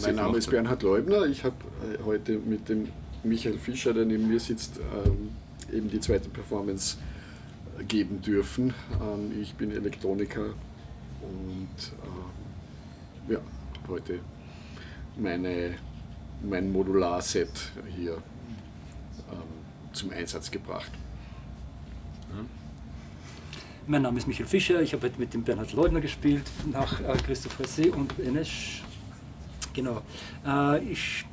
Mein Name ist Bernhard Leubner. Ich habe heute mit dem Michael Fischer, der neben mir sitzt, eben die zweite Performance geben dürfen. Ich bin Elektroniker und ja, heute mein Modular-Set hier zum Einsatz gebracht. Mein Name ist Michael Fischer, ich habe heute mit dem Bernhard Leubner gespielt, nach Christoph Ressé und Enesch. Genau. Ich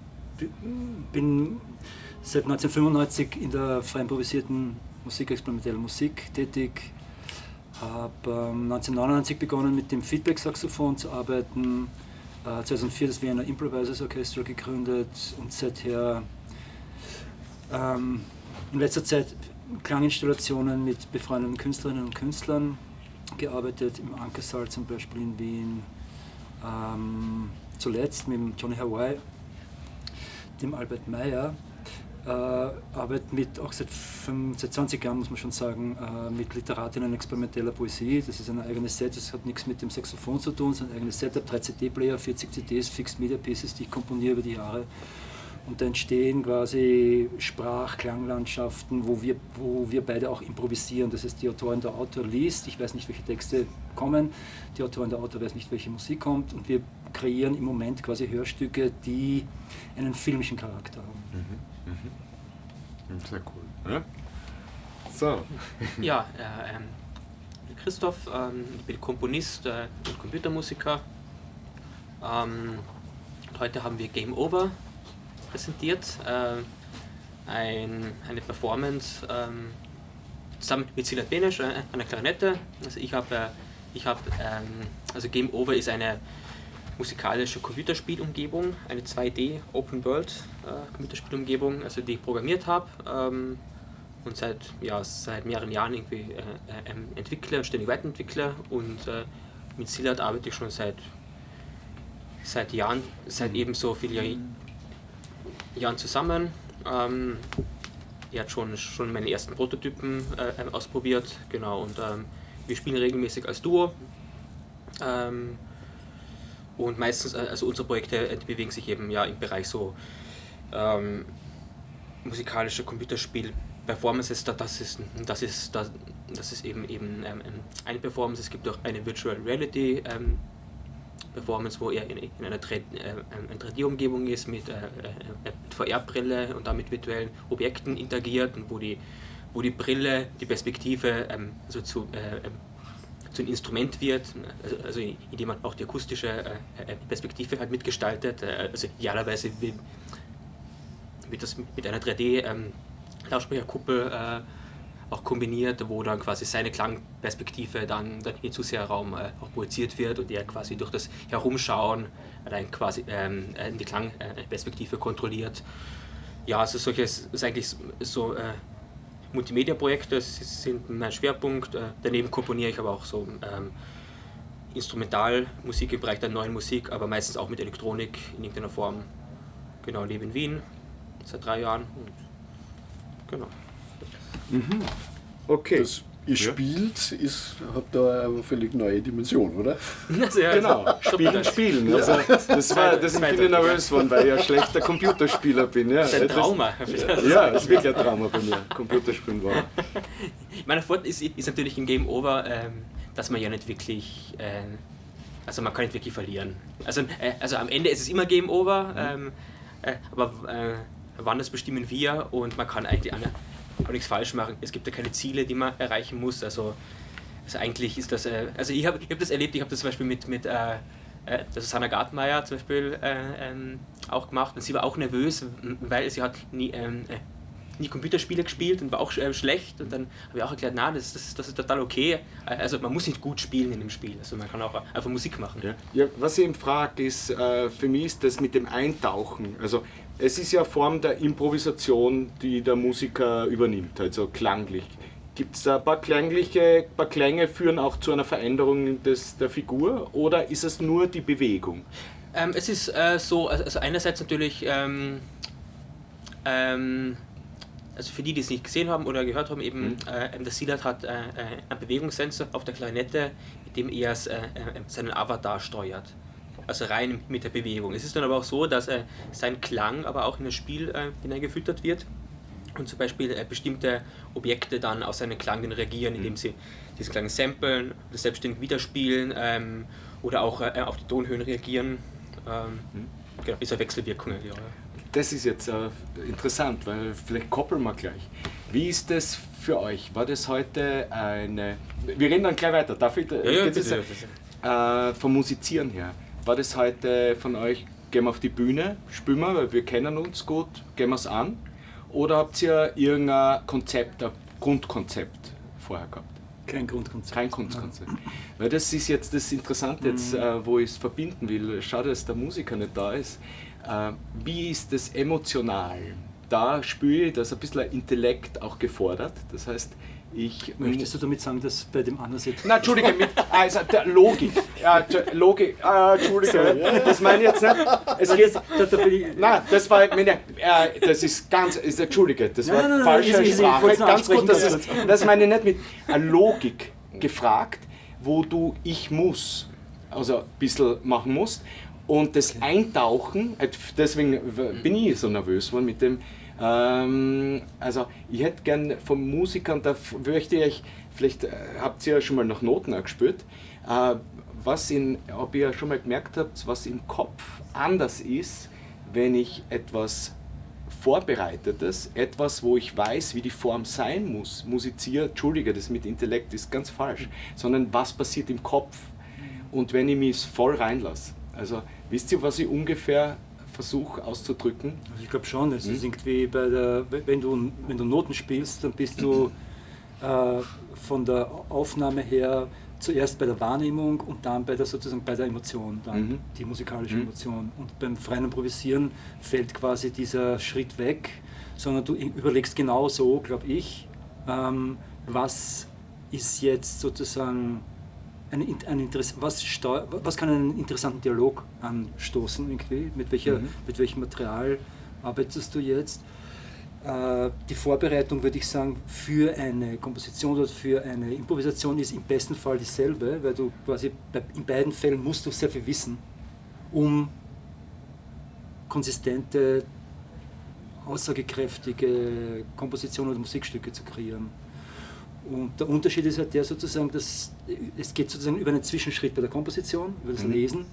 bin seit 1995 in der frei improvisierten Musik, experimentellen Musik tätig. Habe 1999 begonnen mit dem Feedback-Saxophon zu arbeiten. 2004 das Vienna Improvisers Orchestra gegründet und seither in letzter Zeit Klanginstallationen mit befreundeten Künstlerinnen und Künstlern gearbeitet, im Ankersaal zum Beispiel in Wien, zuletzt mit dem Johnny Hawaii, dem Albert Meyer, arbeite auch seit 20 Jahren, muss man schon sagen, mit Literatinnen experimenteller Poesie. Das ist ein eigenes Set, das hat nichts mit dem Saxophon zu tun, es ist ein eigenes Setup, 3 CD-Player, 40 CDs, Fixed Media Pieces, die ich komponiere über die Jahre. Und da entstehen quasi Sprach-Klanglandschaften, wo wir beide auch improvisieren. Das heißt, die Autorin, der Autor liest, ich weiß nicht, welche Texte kommen, die Autorin, der Autor weiß nicht, welche Musik kommt, und wir kreieren im Moment quasi Hörstücke, die einen filmischen Charakter haben. Sehr cool. Ja? So. Ja, Christoph, ich bin Komponist und Computermusiker. Heute haben wir Game Over präsentiert, eine Performance zusammen mit Silat Benesch an der Klarinette. Also Game Over ist eine musikalische Computerspielumgebung, eine 2D Open World Computerspielumgebung, also die ich programmiert habe und seit mehreren Jahren irgendwie entwickle und ständig weiterentwickle, und mit Silat arbeite ich schon seit Jahren, seit eben so vielen Jahren zusammen. Er hat schon meine ersten Prototypen ausprobiert, genau, und wir spielen regelmäßig als Duo. Und meistens, also unsere Projekte, die bewegen sich eben ja im Bereich so musikalische Computerspiel-Performances. Das ist eben eine Performance. Es gibt auch eine Virtual Reality Performance, wo er in einer 3D-Umgebung ist mit VR-Brille und damit virtuellen Objekten interagiert, und wo die Brille, die Perspektive zu ein Instrument wird, also indem man auch die akustische Perspektive halt mitgestaltet. Also idealerweise wird das mit einer 3D-Lautsprecherkuppel auch kombiniert, wo dann quasi seine Klangperspektive dann im Zuseherraum auch projiziert wird und er quasi durch das Herumschauen dann quasi die Klangperspektive kontrolliert. Ja, also solches ist eigentlich so Multimedia-Projekte sind mein Schwerpunkt. Daneben komponiere ich aber auch so Instrumentalmusik im Bereich der neuen Musik, aber meistens auch mit Elektronik in irgendeiner Form. Genau, lebe in Wien seit 3 Jahren. Und genau. Okay. Das ihr spielt, hat da eine völlig neue Dimension, oder? Also, ja, genau, spielen. Also, das bin ich nervös geworden, weil ich ein schlechter Computerspieler bin. Ja. Das ist ein Trauma. Ja, das ist wirklich ein Trauma bei mir, Computerspielen war. Mein Vorteil ist natürlich im Game Over, dass man ja nicht wirklich, also man kann nicht wirklich verlieren. Also am Ende ist es immer Game Over, aber wann das bestimmen wir, und man kann eigentlich auch nichts falsch machen. Es gibt ja keine Ziele, die man erreichen muss. Also eigentlich ist das, also ich hab das erlebt, ich habe das zum Beispiel mit Susanna Gartmeier zum Beispiel auch gemacht, und sie war auch nervös, weil sie hat nie Computerspiele gespielt und war auch schlecht, und dann habe ich auch erklärt, das ist total okay. Also man muss nicht gut spielen in dem Spiel, also man kann auch einfach Musik machen. Ja, was ich eben frage ist, für mich ist das mit dem Eintauchen, also es ist ja eine Form der Improvisation, die der Musiker übernimmt, also klanglich. Gibt es da ein paar Klänge führen auch zu einer Veränderung der Figur, oder ist es nur die Bewegung? Es ist so, also einerseits natürlich, also für die es nicht gesehen haben oder gehört haben, eben der Silat hat einen Bewegungssensor auf der Klarinette, mit dem er seinen Avatar steuert. also rein mit der Bewegung. Es ist dann aber auch so, dass sein Klang aber auch in das Spiel hineingefüttert wird und zum Beispiel bestimmte Objekte dann auf seinen Klang reagieren, indem sie diesen Klang samplen oder selbstständig widerspielen oder auch auf die Tonhöhen reagieren. Genau, diese Wechselwirkungen. Ja. Das ist jetzt interessant, weil vielleicht koppeln wir gleich. Wie ist das für euch? War das heute eine... Wir reden dann gleich weiter. Darf ich? Bitte. Vom Musizieren her. War das heute von euch, gehen wir auf die Bühne, spielen wir, weil wir kennen uns gut, gehen wir es an? Oder habt ihr irgendein Konzept, ein Grundkonzept vorher gehabt? Kein Grundkonzept. Kein Grundkonzept. Weil das ist jetzt das Interessante, jetzt, wo ich es verbinden will. Schade, dass der Musiker nicht da ist. Wie ist das emotional? Da spüre ich, dass ein bisschen Intellekt auch gefordert. Das heißt, Möchtest du damit sagen, dass bei dem anderen jetzt... Nein, Entschuldige, also der Logik. Ja, Logik. Entschuldige, das meine ich jetzt nicht. Es geht, nein, das war meine, das ist ganz, Entschuldige, das war falsche Sprache. Ganz gut, das meine ich nicht mit Logik gefragt, wo du ich muss, also ein bisschen machen musst. Und das Eintauchen, deswegen bin ich so nervös geworden mit dem. Also ich hätte gern vom Musikern, da möchte ich, vielleicht habt ihr ja schon mal nach Noten auch gespürt, ob ihr schon mal gemerkt habt, was im Kopf anders ist, wenn ich etwas Vorbereitetes, etwas, wo ich weiß, wie die Form sein muss, musiziere, Entschuldige, das mit Intellekt ist ganz falsch, sondern was passiert im Kopf und wenn ich mich voll reinlasse. Also wisst ihr, was ich ungefähr versuche auszudrücken? Also ich glaube schon, es ist irgendwie wenn du Noten spielst, dann bist du von der Aufnahme her zuerst bei der Wahrnehmung und dann bei der Emotion, dann die musikalische Emotion. Und beim freien Improvisieren fällt quasi dieser Schritt weg, sondern du überlegst genau so, glaube ich, was ist jetzt sozusagen was kann einen interessanten Dialog anstoßen irgendwie? Mit welchem Material arbeitest du jetzt? Die Vorbereitung, würde ich sagen, für eine Komposition oder für eine Improvisation ist im besten Fall dieselbe, weil du quasi in beiden Fällen musst du sehr viel wissen, um konsistente, aussagekräftige Kompositionen oder Musikstücke zu kreieren. Und der Unterschied ist halt der sozusagen, dass es geht sozusagen über einen Zwischenschritt bei der Komposition, über das Lesen.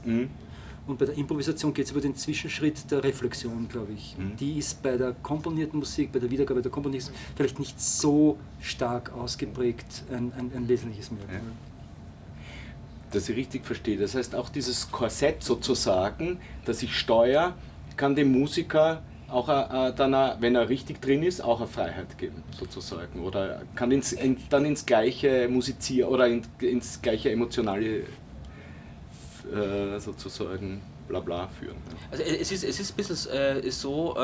Und bei der Improvisation geht es über den Zwischenschritt der Reflexion, glaube ich. Die ist bei der komponierten Musik, bei der Wiedergabe der Komponisten vielleicht nicht so stark ausgeprägt ein wesentliches Merkmal. Ja. Dass ich richtig verstehe. Das heißt, auch dieses Korsett sozusagen, das ich steuere, kann dem Musiker auch dann, wenn er richtig drin ist, auch eine Freiheit geben, sozusagen. Oder kann dann ins gleiche Musizieren oder ins gleiche emotionale sozusagen Blabla führen. Also es ist ein bisschen so,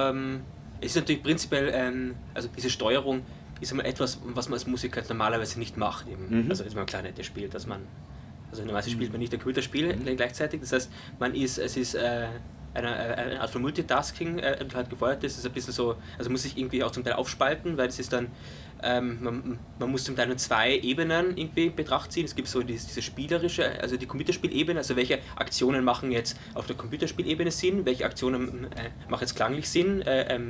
es ist natürlich prinzipiell, also diese Steuerung ist immer etwas, was man als Musiker normalerweise nicht macht. Eben. Also wenn man Klarinette spielt, dass man, also normalerweise spielt man nicht ein Computerspiel gleichzeitig, das heißt, es ist eine Art von Multitasking, die halt gefordert ist. Es ist ein bisschen so, also muss sich irgendwie auch zum Teil aufspalten, weil es ist dann, man muss zum Teil nur zwei Ebenen irgendwie in Betracht ziehen. Es gibt so diese spielerische, also die Computerspielebene, also welche Aktionen machen jetzt auf der Computerspielebene Sinn, welche Aktionen machen jetzt klanglich Sinn.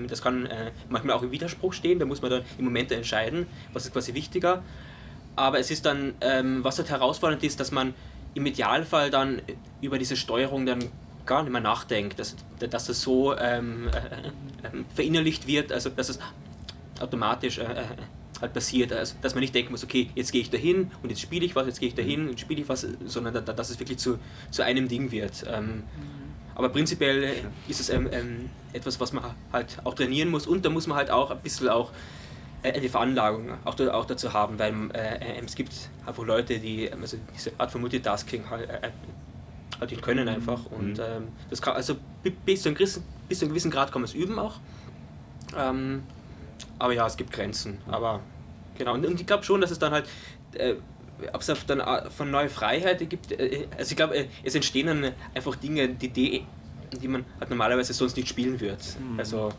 Das kann manchmal auch im Widerspruch stehen, da muss man dann im Moment entscheiden, was ist quasi wichtiger. Aber es ist dann, was halt herausfordernd ist, dass man im Idealfall dann über diese Steuerung dann gar nicht mehr nachdenkt, dass das so verinnerlicht wird, also dass es automatisch halt passiert, also dass man nicht denken muss, okay, jetzt gehe ich dahin und jetzt spiele ich was, jetzt gehe ich dahin und spiele ich was, sondern dass es wirklich zu einem Ding wird. Aber prinzipiell ist es etwas, was man halt auch trainieren muss und da muss man halt auch ein bisschen auch eine Veranlagung auch dazu haben, weil es gibt einfach Leute, die also diese Art von Multitasking halt die können einfach und das kann, also bis zu einem gewissen Grad kann man es üben auch, aber ja, es gibt Grenzen, aber genau, und ich glaube schon, dass es dann halt ob es dann von neue Freiheit gibt, also ich glaube, es entstehen dann einfach Dinge, die man halt normalerweise sonst nicht spielen wird, also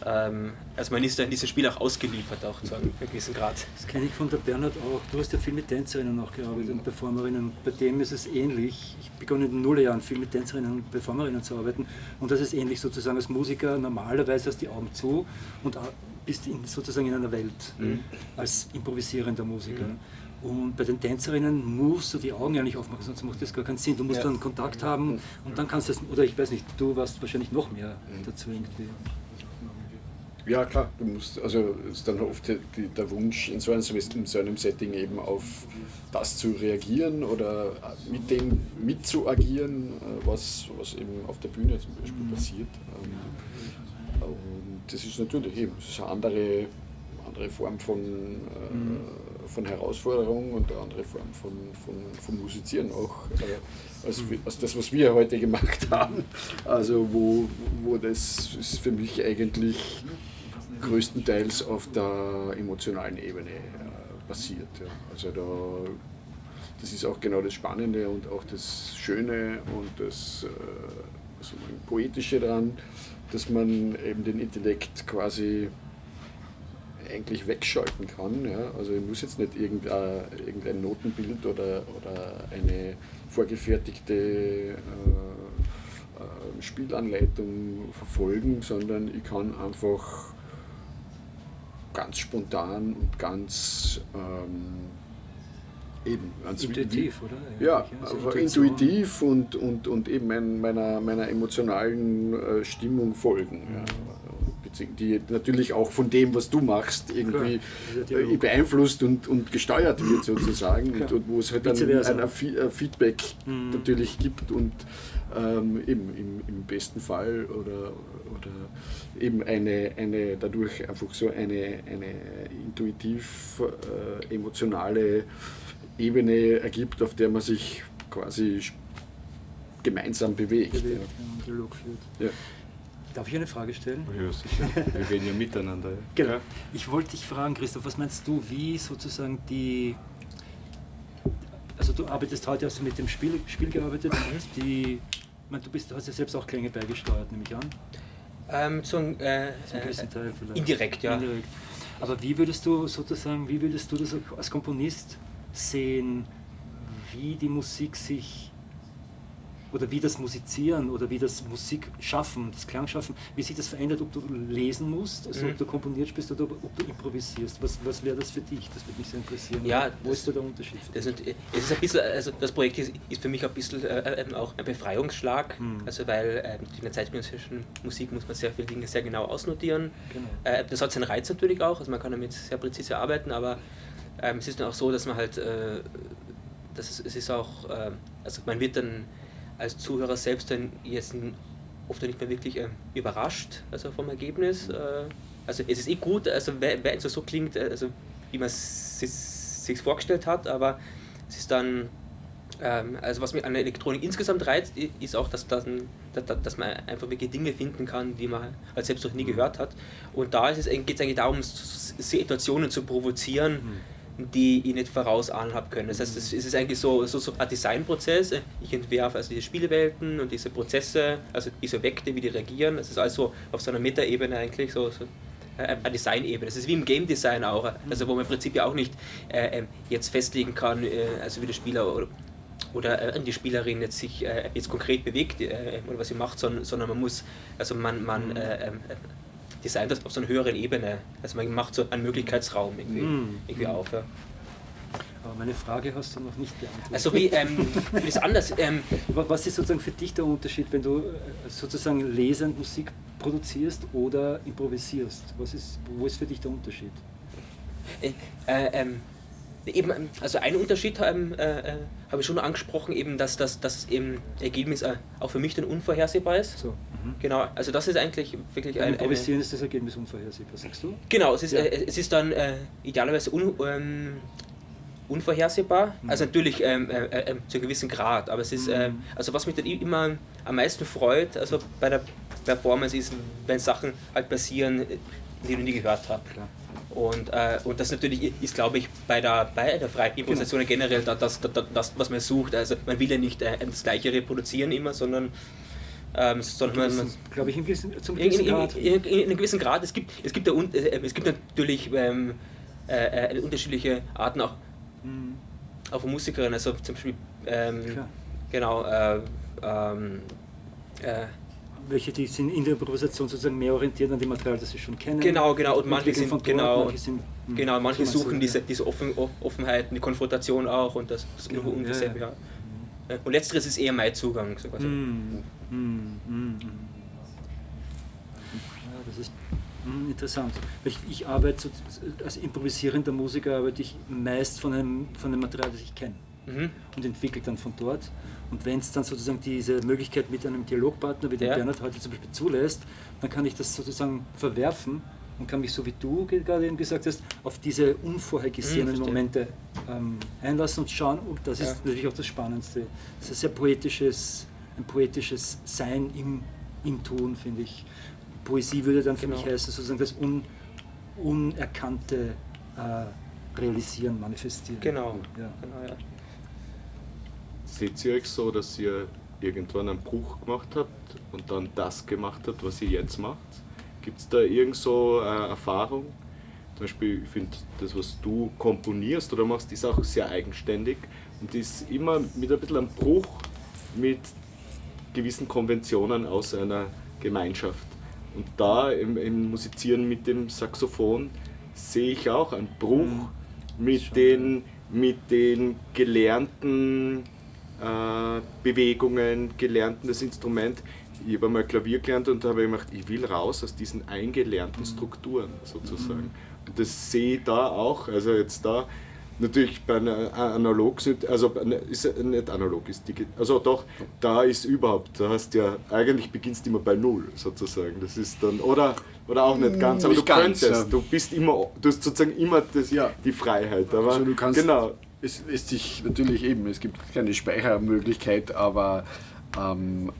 Also man ist da in diesem Spiel auch ausgeliefert, auch zu einem gewissen Grad. Das kenne ich von der Bernhard auch. Du hast ja viel mit Tänzerinnen auch gearbeitet und Performerinnen. Bei dem ist es ähnlich. Ich begann in den Nullerjahren viel mit Tänzerinnen und Performerinnen zu arbeiten. Und das ist ähnlich sozusagen als Musiker. Normalerweise hast du die Augen zu und bist sozusagen in einer Welt als improvisierender Musiker. Und bei den Tänzerinnen musst du die Augen ja nicht aufmachen, sonst macht das gar keinen Sinn. Du musst dann Kontakt haben und dann kannst du es, oder ich weiß nicht, du warst wahrscheinlich noch mehr dazu irgendwie. Ja klar, du musst, also es ist dann oft der Wunsch in so einem Setting eben auf das zu reagieren oder mit dem mitzuagieren, was eben auf der Bühne zum Beispiel passiert. Und das ist natürlich eben, das ist eine andere Form von Herausforderung und eine andere Form von Musizieren auch, als das, was wir heute gemacht haben. Also wo das ist für mich eigentlich größtenteils auf der emotionalen Ebene passiert. Ja. Also das ist auch genau das Spannende und auch das Schöne und das Poetische daran, dass man eben den Intellekt quasi eigentlich wegschalten kann. Ja? Also ich muss jetzt nicht irgendein Notenbild oder eine vorgefertigte Spielanleitung verfolgen, sondern ich kann einfach ganz spontan und ganz intuitiv, oder? Ja, also intuitiv und eben meiner emotionalen Stimmung folgen. Ja. Die natürlich auch von dem, was du machst, irgendwie beeinflusst und gesteuert wird sozusagen und wo es halt dann ein Feedback natürlich gibt und eben im besten Fall oder eben eine dadurch einfach so eine intuitiv emotionale Ebene ergibt, auf der man sich quasi gemeinsam bewegt. Dialog führt. Ja. Darf ich eine Frage stellen? Ja, sicher. Wir reden ja miteinander. Ja. Genau. Ja. Ich wollte dich fragen, Christoph, was meinst du, wie sozusagen also du arbeitest heute, hast du mit dem Spiel gearbeitet, du hast ja selbst auch Klänge beigesteuert, nehme ich an? Zum gewissen Teil vielleicht. Indirekt, ja. Indirekt. Aber wie würdest du das als Komponist sehen, wie die Musik sich oder wie das Musizieren oder wie das Musikschaffen, das Klangschaffen, wie sich das verändert, ob du lesen musst, also ob du komponiert bist oder ob du improvisierst. Was wäre das für dich? Das würde mich sehr interessieren. Ja, wo ist da der Unterschied? Es ist ein bisschen, also das Projekt ist für mich ein bisschen auch ein Befreiungsschlag, also weil in der zeitgenössischen Musik muss man sehr viele Dinge sehr genau ausnotieren. Genau. Das hat seinen Reiz natürlich auch, also man kann damit sehr präzise arbeiten, aber es ist dann auch so, dass man halt, es ist auch, also man wird dann als Zuhörer selbst dann jetzt oft nicht mehr wirklich überrascht, also vom Ergebnis. Also es ist eh gut, also wenn es so klingt, also wie man es sich vorgestellt hat, aber es ist dann, also was mich an der Elektronik insgesamt reizt, ist auch, dass man einfach wirklich Dinge finden kann, die man halt selbst noch nie gehört hat. Und da geht es eigentlich darum, Situationen zu provozieren, die ich nicht vorausahnen habe können. Das heißt, es ist eigentlich so ein Designprozess. Ich entwerfe also diese Spielwelten und diese Prozesse, also diese Objekte, wie die reagieren. Das ist also auf so einer Metaebene eigentlich so eine Designebene. Das ist wie im Game Design auch, also wo man im Prinzip ja auch nicht jetzt festlegen kann, also wie der Spieler oder die Spielerin jetzt sich jetzt konkret bewegt oder was sie macht, sondern man muss, also man designt das auf so einer höheren Ebene. Also man macht so einen Möglichkeitsraum irgendwie auf. Ja. Aber meine Frage hast du noch nicht beantwortet. Also wie ist anders? Was ist sozusagen für dich der Unterschied, wenn du sozusagen lesend Musik produzierst oder improvisierst? Wo ist für dich der Unterschied? Eben, also einen Unterschied habe ich schon angesprochen, eben, dass das eben Ergebnis auch für mich dann unvorhersehbar ist. So. Genau, also das ist eigentlich wirklich ein Improvisieren ist das Ergebnis unvorhersehbar, sagst du? Genau, es ist dann idealerweise unvorhersehbar, also natürlich zu einem gewissen Grad, aber es ist, also was mich dann immer am meisten freut, also bei der Performance ist, wenn Sachen halt passieren, die ich noch nie gehört habe. Und das natürlich ist, glaube ich, bei der freien Improvisation generell das, was man sucht. Also man will ja nicht das Gleiche reproduzieren immer, sondern Sondern glaube ich, zum gewissen Grad. In einem gewissen Grad. Es gibt natürlich unterschiedliche Arten auch von Musikerinnen. Also zum Beispiel, genau, welche die sind in der Improvisation sozusagen mehr orientiert an dem Material, das sie schon kennen. Genau, und manche sind, manche so suchen diese Offenheit, die Konfrontation auch und das ungefähr. Ja. Und letzteres ist eher mein Zugang. So quasi. Das ist interessant. Ich arbeite als improvisierender Musiker arbeite ich meist von dem Material, das ich kenne und entwickle dann von dort. Und wenn es dann sozusagen diese Möglichkeit mit einem Dialogpartner, wie den Bernhard heute zum Beispiel zulässt, dann kann ich das sozusagen verwerfen und kann mich, so wie du gerade eben gesagt hast, auf diese unvorhergesehenen Momente einlassen und schauen. Und das ist natürlich auch das Spannendste. Das ist ein poetisches Sein im Tun, finde ich. Poesie würde dann für mich heißen, sozusagen das Unerkannte realisieren, manifestieren. Genau. Seht ihr euch so, dass ihr irgendwann einen Bruch gemacht habt und dann das gemacht habt, was ihr jetzt macht? Gibt es da irgend so eine Erfahrung? Zum Beispiel, ich finde, das, was du komponierst oder machst, ist auch sehr eigenständig und ist immer mit ein bisschen einem Bruch mit gewissen Konventionen aus einer Gemeinschaft. Und da im Musizieren mit dem Saxophon sehe ich auch einen Bruch mit den gelernten Bewegungen, gelernten das Instrument. Ich habe einmal Klavier gelernt und da habe ich gedacht, ich will raus aus diesen eingelernten Strukturen sozusagen. Und das sehe ich da auch, also jetzt da natürlich bei einer analog, also ist nicht analog, ist digital, also doch, da ist überhaupt, da hast ja, eigentlich beginnst du immer bei Null sozusagen, das ist dann, oder auch nicht ganz, aber nicht du ganz, könntest, du hast sozusagen immer die Freiheit, aber also du kannst, genau. Es lässt sich natürlich eben, es gibt keine Speichermöglichkeit, aber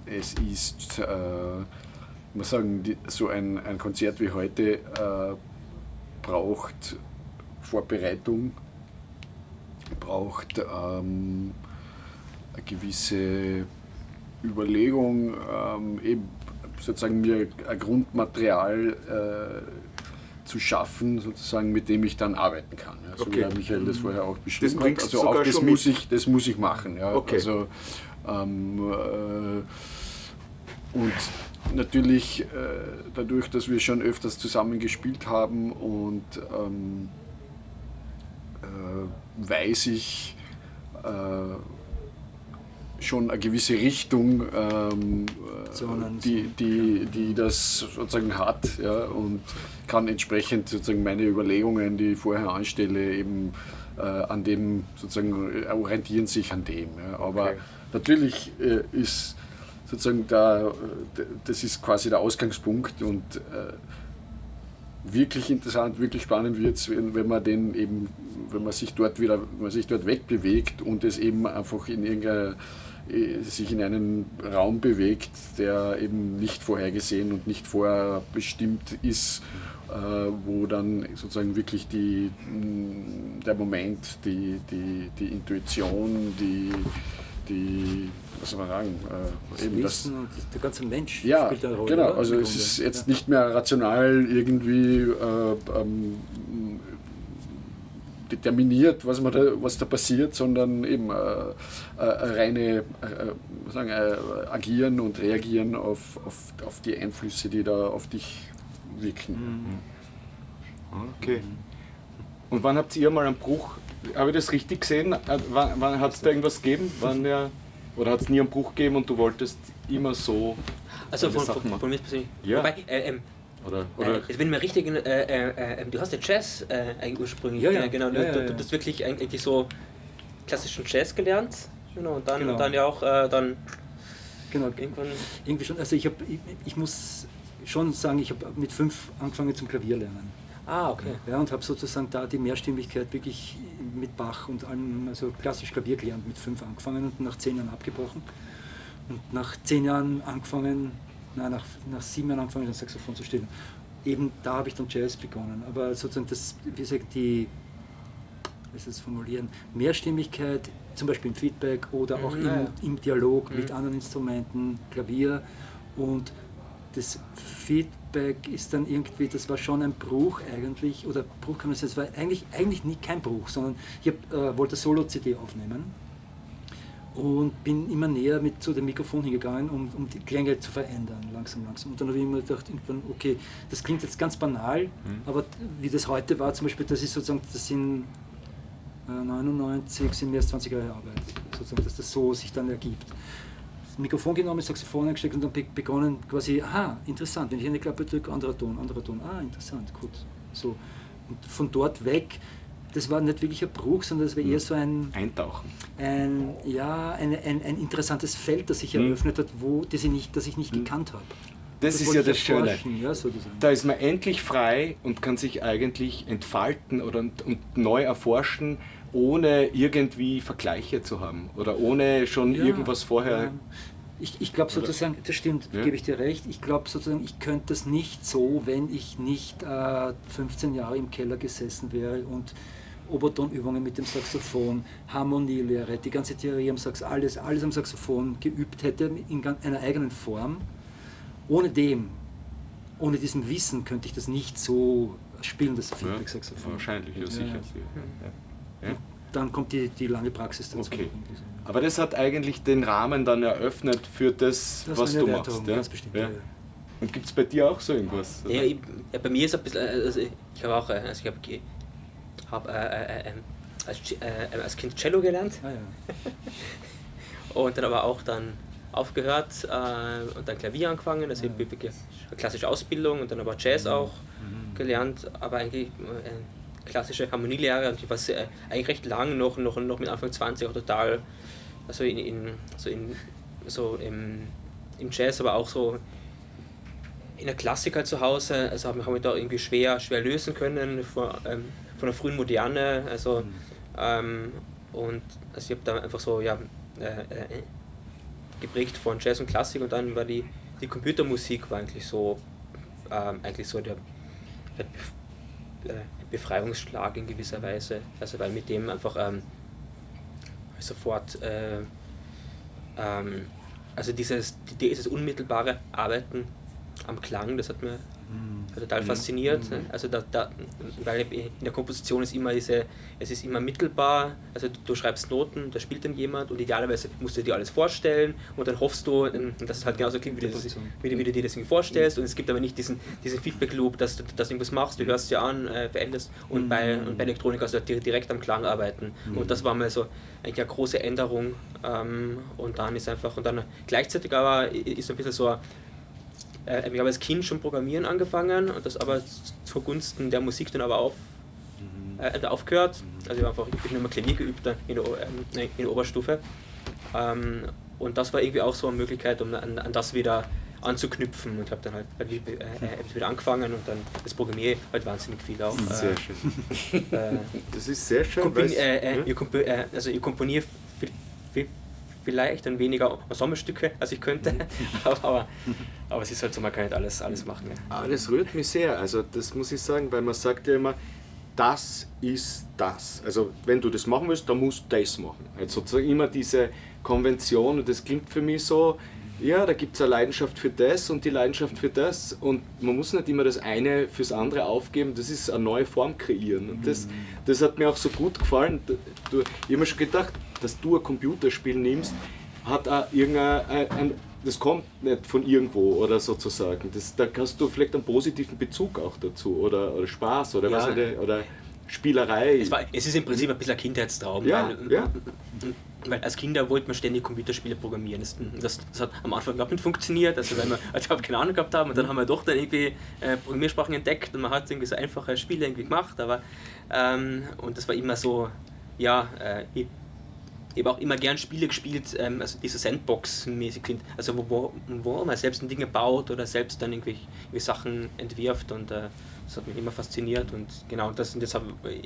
es ist, muss sagen, so ein Konzert wie heute braucht Vorbereitung, braucht eine gewisse Überlegung, eben sozusagen mir ein Grundmaterial zu schaffen, sozusagen, mit dem ich dann arbeiten kann. Ja, so wie der Michael das vorher auch beschrieben hat. Also auch das muss ich machen. Ja. Okay. Also, und natürlich dadurch, dass wir schon öfters zusammen gespielt haben und weiß ich schon eine gewisse Richtung, die das sozusagen hat, ja, und kann entsprechend sozusagen meine Überlegungen, die ich vorher anstelle, eben an dem sozusagen orientieren sich an dem. Ja. Aber natürlich ist sozusagen das ist quasi der Ausgangspunkt und wirklich interessant, wirklich spannend wird es, wenn man sich dort wegbewegt und es eben einfach sich in einen Raum bewegt, der eben nicht vorhergesehen und nicht vorbestimmt ist, wo dann sozusagen wirklich der Moment, die Intuition, was soll man sagen, eben das und der ganze Mensch spielt eine Rolle. Genau, oder? Also es ist jetzt nicht mehr rational irgendwie determiniert, was da passiert, sondern eben reine Agieren und Reagieren auf die Einflüsse, die da auf dich wirken. Okay. Und wann habt ihr mal einen Bruch? Habe ich das richtig gesehen? Wann hat es da irgendwas gegeben? Oder hat es nie einen Bruch gegeben und du wolltest immer so? Also von mir persönlich. Ja. Wobei, oder wenn man richtig, du hast ja Jazz eigentlich ursprünglich, genau, du hast wirklich eigentlich so klassischen Jazz gelernt, genau, und dann ja auch dann irgendwann. Irgendwie schon, also ich muss schon sagen, ich habe mit 5 angefangen zum Klavierlernen. Ah, okay. Ja, und habe sozusagen da die Mehrstimmigkeit wirklich mit Bach und allem, also klassisch Klavier gelernt, mit 5 angefangen und nach 10 Jahren abgebrochen. Und nach 10 Jahren nach 7 Jahren angefangen, das Saxophon zu spielen. Eben da habe ich dann Jazz begonnen. Aber sozusagen Mehrstimmigkeit, zum Beispiel im Feedback oder auch im Dialog mit anderen Instrumenten, Klavier Und das Feedback ist dann irgendwie, das war schon ein Bruch eigentlich, oder Bruch kann man sagen, es war eigentlich nie kein Bruch, sondern ich wollte Solo-CD aufnehmen und bin immer näher zu dem Mikrofon hingegangen, um die Klänge zu verändern, langsam. Und dann habe ich mir gedacht, irgendwann, okay, das klingt jetzt ganz banal, aber wie das heute war, zum Beispiel, das sind 99, sind mehr als 20 Jahre Arbeit, sozusagen, dass das so sich dann ergibt. Das Mikrofon genommen, Saxophon eingesteckt und dann begonnen quasi, aha, interessant, wenn ich eine Klappe drücke, anderer Ton, interessant, gut. So. Und von dort weg, das war nicht wirklich ein Bruch, sondern das war eher so ein Eintauchen. ein interessantes Feld, das sich eröffnet hat, das ich nicht gekannt habe. Das ist ja das Schöne. Ja, sozusagen. Da ist man endlich frei und kann sich eigentlich entfalten und neu erforschen, ohne irgendwie Vergleiche zu haben oder ohne schon irgendwas vorher. Ja. Ich glaube sozusagen, das stimmt, gebe ich dir recht, ich glaube sozusagen, ich könnte das nicht so, wenn ich nicht 15 Jahre im Keller gesessen wäre und Obertonübungen mit dem Saxophon, Harmonielehre, die ganze Theorie am Sax, alles am Saxophon geübt hätte in einer eigenen Form. Ohne diesem Wissen könnte ich das nicht so spielen, das Feedback-Saxophon. Wahrscheinlich, ja, sicher. Ja. Dann kommt die lange Praxis dazu. Okay. Aber das hat eigentlich den Rahmen dann eröffnet für das was du machst. Ganz bestimmt. Ja. Und gibt es bei dir auch so irgendwas? Ja, bei mir ist ein bisschen, also ich habe auch, als Kind Cello gelernt und dann aber auch dann aufgehört und dann Klavier angefangen, also eine klassische Ausbildung und dann aber Jazz auch gelernt, aber eigentlich klassische Harmonielehre und ich war eigentlich recht lang noch mit Anfang 20 auch total, also im Jazz, aber auch so in der Klassik halt zu Hause, also habe mich da irgendwie schwer lösen können von der frühen Moderne, also und also ich habe da einfach so geprägt von Jazz und Klassik und dann war die Computermusik war eigentlich so der Befreiungsschlag in gewisser Weise, also weil mit dem einfach sofort also dieses unmittelbare Arbeiten am Klang, das hat mir total fasziniert. Also weil in der Komposition ist es ist immer mittelbar, also du schreibst Noten, da spielt dann jemand und idealerweise musst du dir alles vorstellen und dann hoffst du, dass es halt genauso klingt, wie du dir das irgendwie vorstellst und es gibt aber nicht diesen Feedback-Loop, dass du irgendwas machst, du hörst dir an, veränderst und bei Elektronik also direkt am Klang arbeiten und das war mal so eigentlich eine große Änderung und dann gleichzeitig aber ist ein bisschen so ich habe als Kind schon Programmieren angefangen und das aber zugunsten der Musik dann aber aufgehört. Also ich bin immer Klavier geübt in der Oberstufe. Und das war irgendwie auch so eine Möglichkeit, um an das wieder anzuknüpfen und habe dann halt wieder angefangen und dann das Programmiere halt wahnsinnig viel auch. Sehr schön. Das ist sehr schön. Ich komponiere vielleicht dann weniger Ensemblestücke, als ich könnte, aber es ist halt so, man kann nicht alles machen. Ja. Aber das rührt mich sehr, also das muss ich sagen, weil man sagt ja immer, das ist das. Also wenn du das machen willst, dann musst du das machen. Also sozusagen immer diese Konvention und das klingt für mich so, ja, da gibt es eine Leidenschaft für das und die Leidenschaft für das und man muss nicht immer das eine fürs andere aufgeben, das ist eine neue Form kreieren und das hat mir auch so gut gefallen. Ich habe mir schon gedacht, dass du ein Computerspiel nimmst, hat auch das kommt nicht von irgendwo oder sozusagen, da hast du vielleicht einen positiven Bezug auch dazu oder Spaß oder was oder Spielerei. Es ist im Prinzip ein bisschen ein Kindheitstraum, weil als Kinder wollte man ständig Computerspiele programmieren. Das hat am Anfang überhaupt nicht funktioniert, also weil wir überhaupt keine Ahnung gehabt haben und dann haben wir doch dann irgendwie Programmiersprachen entdeckt und man hat irgendwie so einfache Spiele irgendwie gemacht, aber und das war immer so, ich habe auch immer gern Spiele gespielt, also diese Sandbox-mäßig sind, also wo man selbst Dinge baut oder selbst dann irgendwie Sachen entwirft und das hat mich immer fasziniert und genau deshalb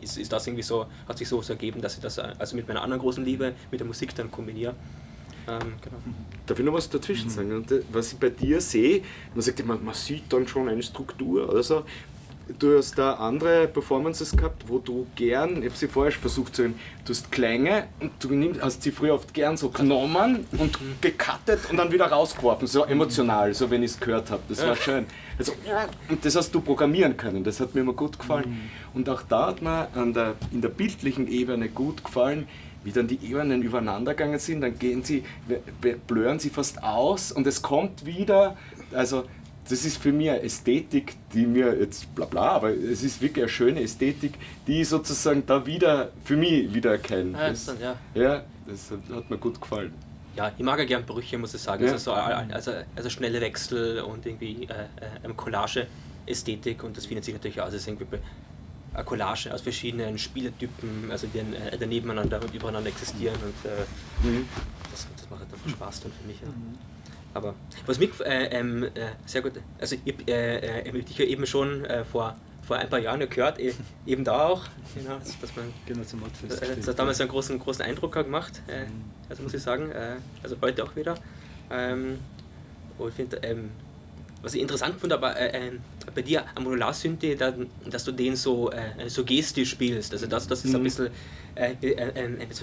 ist das irgendwie so, hat sich so ergeben, dass ich das also mit meiner anderen großen Liebe, mit der Musik dann kombiniere. Genau. Darf ich noch was dazwischen sagen? Und was ich bei dir sehe, man sagt immer, man sieht dann schon eine Struktur oder so. du hast da andere Performances gehabt, wo du gern, ich habe sie vorher schon versucht zu hören, du hast Klänge und hast sie früher oft gern so genommen und gecuttet und dann wieder rausgeworfen, so emotional, so wenn ich es gehört habe, das war schön. Also, und das hast du programmieren können, das hat mir immer gut gefallen. Und auch da hat mir in der bildlichen Ebene gut gefallen, wie dann die Ebenen übereinander gegangen sind, dann blören sie fast aus und es kommt wieder, also das ist für mich eine Ästhetik, die mir jetzt bla bla, aber es ist wirklich eine schöne Ästhetik, die ich sozusagen da wieder für mich wiedererkenne. Ja, das hat mir gut gefallen. Ja, ich mag ja gern Brüche, muss ich sagen. Ja. Also schnelle Wechsel und irgendwie Collage-Ästhetik, und das findet sich natürlich aus. Es ist irgendwie eine Collage aus verschiedenen Spielertypen, also die nebeneinander und übereinander existieren, und das macht einfach Spaß dann für mich. Ja. Aber was mich sehr gut, also ich habe dich ja eben schon vor ein paar Jahren gehört, eben da auch, genau, dass man zum Modfest. Das hat damals einen großen Eindruck gemacht, also muss ich sagen, also heute auch wieder. Und ich finde, was ich interessant fand, aber bei dir am Modularsynthi, dass du den so gestisch spielst, also das ist ein bisschen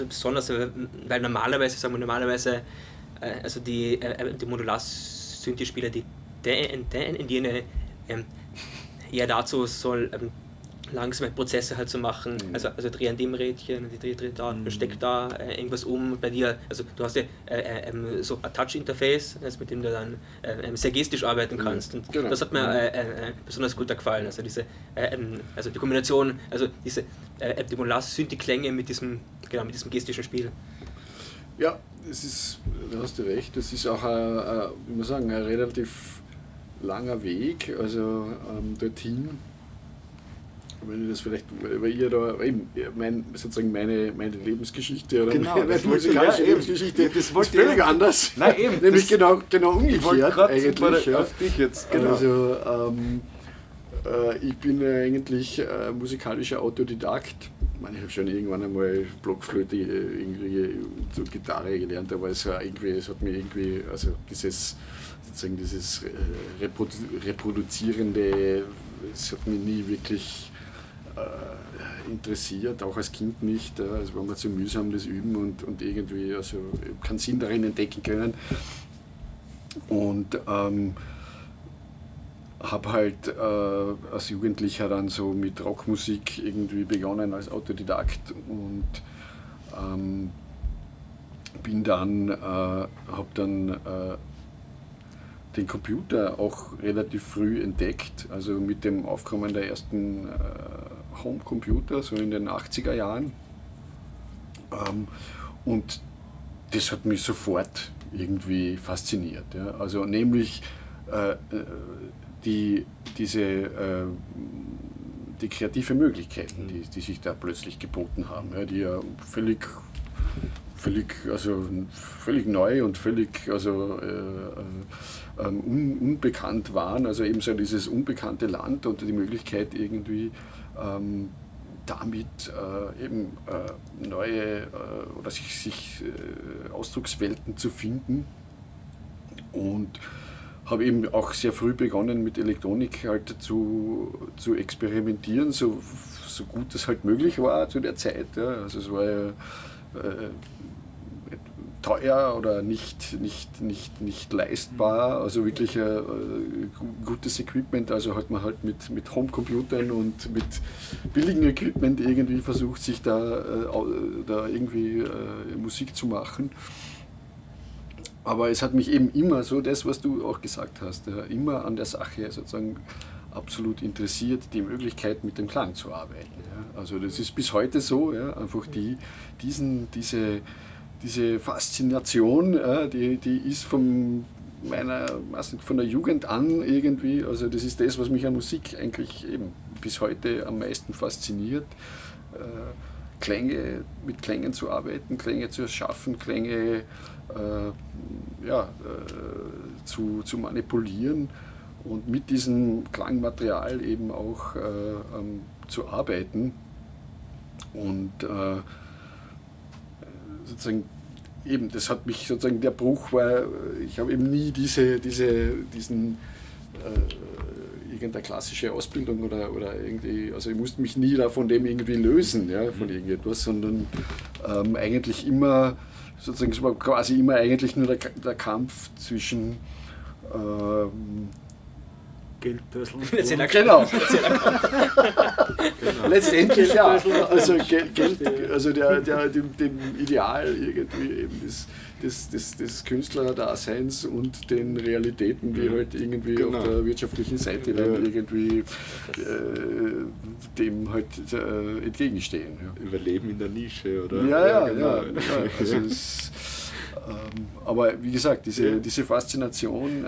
besonders, weil normalerweise also die Modularsynthi-Spieler, die eher dazu soll, langsame Prozesse halt zu machen, also dreh an dem Rädchen, die dreh da, steck da irgendwas um. Bei dir, also du hast ja so ein Touch-Interface, mit dem du dann sehr gestisch arbeiten kannst, und das hat mir besonders gut gefallen, also also die Kombination, also die Modularsynthi-Klänge mit diesem gestischen Spiel. Ja, da hast du recht, das ist auch ein relativ langer Weg, also dorthin, wenn ich das vielleicht, weil ihr da eben sozusagen meine Lebensgeschichte oder meine musikalische Lebensgeschichte das ist völlig anders. Nein, eben, nämlich genau umgekehrt eigentlich. Ja. Auf dich jetzt, genau. Also ich bin eigentlich musikalischer Autodidakt. Ich habe schon irgendwann einmal Blockflöte, irgendwie so Gitarre gelernt, aber es hat mir irgendwie, also dieses Reproduzierende, es hat mich nie wirklich interessiert, auch als Kind nicht. Es war mir zu mühsam, das Üben, und irgendwie, also ich habe keinen Sinn darin entdecken können. Und habe halt als Jugendlicher dann so mit Rockmusik irgendwie begonnen als Autodidakt, und habe dann den Computer auch relativ früh entdeckt, also mit dem Aufkommen der ersten Homecomputer, so in den 80er Jahren. Und das hat mich sofort irgendwie fasziniert. Ja. Also nämlich die kreative Möglichkeiten, die sich da plötzlich geboten haben, ja, die ja völlig neu und völlig unbekannt waren, also eben so dieses unbekannte Land und die Möglichkeit irgendwie damit eben neue oder sich Ausdruckswelten zu finden, und habe eben auch sehr früh begonnen mit Elektronik halt zu experimentieren, so gut es halt möglich war zu der Zeit. Ja. Also es war ja teuer oder nicht leistbar, also wirklich gutes Equipment, also hat man halt mit Homecomputern und mit billigem Equipment irgendwie versucht, sich da irgendwie Musik zu machen. Aber es hat mich eben immer so, das, was du auch gesagt hast, ja, immer an der Sache sozusagen absolut interessiert, die Möglichkeit, mit dem Klang zu arbeiten. Ja. Also das ist bis heute so, ja, einfach diese Faszination, ja, die ist von der Jugend an irgendwie, also das ist das, was mich an Musik eigentlich eben bis heute am meisten fasziniert. Mit Klängen zu arbeiten, Klänge zu erschaffen, Klänge zu manipulieren und mit diesem Klangmaterial eben auch zu arbeiten. Und sozusagen eben, das hat mich sozusagen, der Bruch war, ich habe eben nie diesen irgendeine klassische Ausbildung oder irgendwie, also ich musste mich nie da von dem irgendwie lösen, ja, von irgendetwas, sondern eigentlich immer, sozusagen, es war quasi immer eigentlich nur der Kampf zwischen Geldbörsel. genau. Letztendlich ja. Also also dem Ideal irgendwie eben des Künstlerdaseins und den Realitäten, die halt irgendwie auf der wirtschaftlichen Seite dann irgendwie dem halt entgegenstehen. Ja. Überleben in der Nische, oder? Ja. Also aber wie gesagt, diese Faszination,